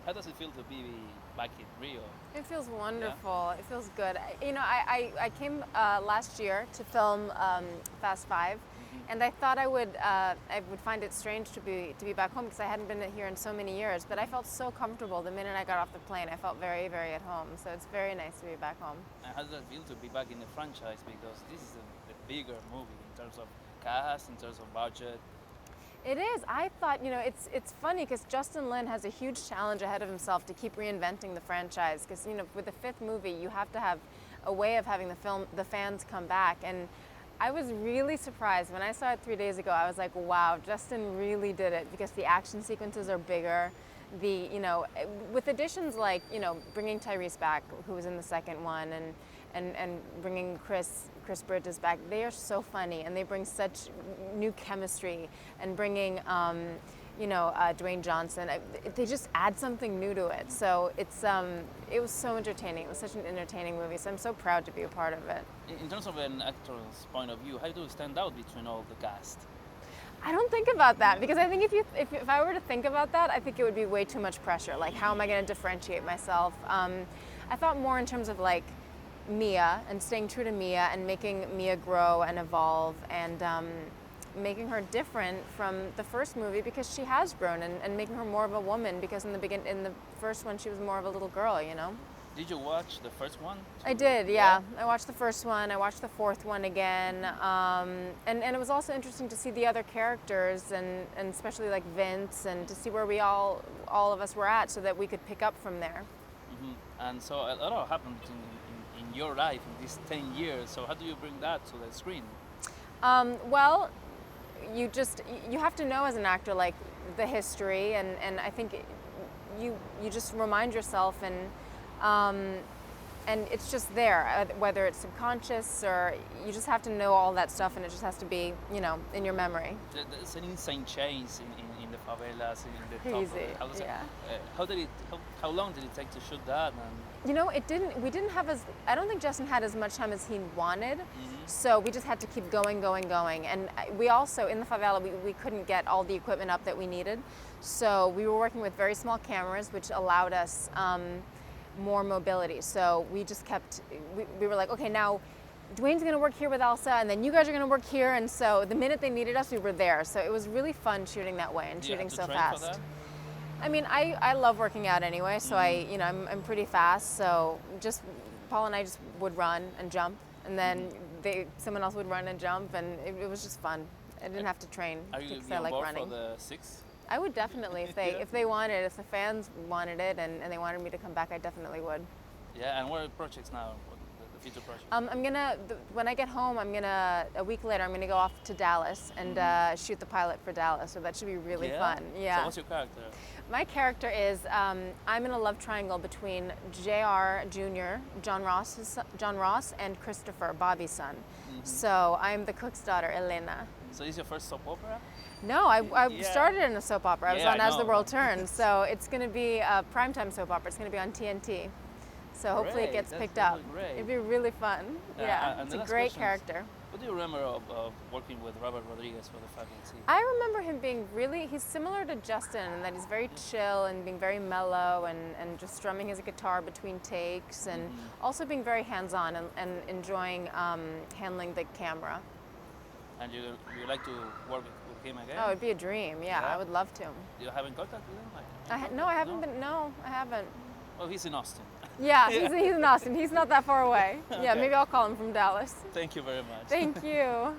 How does it feel to be back in Rio? It feels wonderful. It feels good. I came last year to film Fast 5, and I thought I would find it strange to be back home because I hadn't been here in so many years. But I felt so comfortable the minute I got off the plane. I felt very, very at home. So it's very nice to be back home. And how does it feel to be back in the franchise? Because this is a bigger movie in terms of cast, in terms of budget. It is. I thought, it's funny because Justin Lin has a huge challenge ahead of himself to keep reinventing the franchise. Because with the fifth movie, you have to have a way of having the fans come back. And I was really surprised when I saw it 3 days ago. I was like, wow, Justin really did it because the action sequences are bigger. With additions like bringing Tyrese back, who was in the second one, and bringing Chris Bridges back, they are so funny and they bring such new chemistry. And bringing Dwayne Johnson, they just add something new to it. So it was so entertaining. It was such an entertaining movie. So I'm so proud to be a part of it. In terms of an actor's point of view, how do you stand out between all the cast? I don't think about that because I think if I were to think about that, I think it would be way too much pressure. Like, how am I going to differentiate myself? I thought more in terms of like Mia and staying true to Mia and making Mia grow and evolve and making her different from the first movie because she has grown and making her more of a woman because in the first one she was more of a little girl, Did you watch the first one? I did, yeah. I watched the first one. I watched the fourth one again. And it was also interesting to see the other characters and especially like Vince and to see where we all of us were at so that we could pick up from there. Mm-hmm. And so a lot happened in your life in these 10 years. So how do you bring that to the screen? Well, you have to know as an actor like the history and I think you just remind yourself and it's just there, whether it's subconscious or you just have to know all that stuff and it just has to be, in your memory. There's an insane change in the favelas, in the Crazy, top. How long did it take to shoot that? We didn't have I don't think Justin had as much time as he wanted, so we just had to keep going. And we also, in the favela, we couldn't get all the equipment up that we needed, so we were working with very small cameras, which allowed us more mobility. So we just we were like, okay, now Dwayne's gonna work here with Elsa and then you guys are gonna work here, and so the minute they needed us, we were there. So it was really fun shooting that way and shooting so fast. I mean, I love working out anyway, so I'm pretty fast, so just Paul and I just would run and jump, and then someone else would run and jump, and it was just fun. I didn't have to train because I like running. For the six? I would definitely, if the fans wanted it and they wanted me to come back, I definitely would. Yeah, and what are the projects now? The future projects? When I get home, a week later, I'm gonna go off to Dallas and shoot the pilot for Dallas. So that should be really fun. Yeah. So what's your character? My character is I'm in a love triangle between J.R. Jr., John Ross, and Christopher, Bobby's son. So I'm the cook's daughter, Elena. So this is your first soap opera? No, I started in a soap opera. I was on As the World Turns. So it's going to be a primetime soap opera. It's going to be on TNT. So hopefully it gets picked up. It'd be really fun. Yeah, it's a great character. What do you remember of working with Robert Rodriguez for the Falcon Sea? I remember him being he's similar to Justin in that he's very chill and being very mellow and just strumming his guitar between takes and also being very hands-on and enjoying handling the camera. And you like to work with him again? Oh, it'd be a dream. Yeah, I would love to. You haven't contact with him? No, I haven't been. No, I haven't. Well, he's in Austin. Yeah, he's in Austin. He's not that far away. Yeah, maybe I'll call him from Dallas. Thank you very much. Thank you.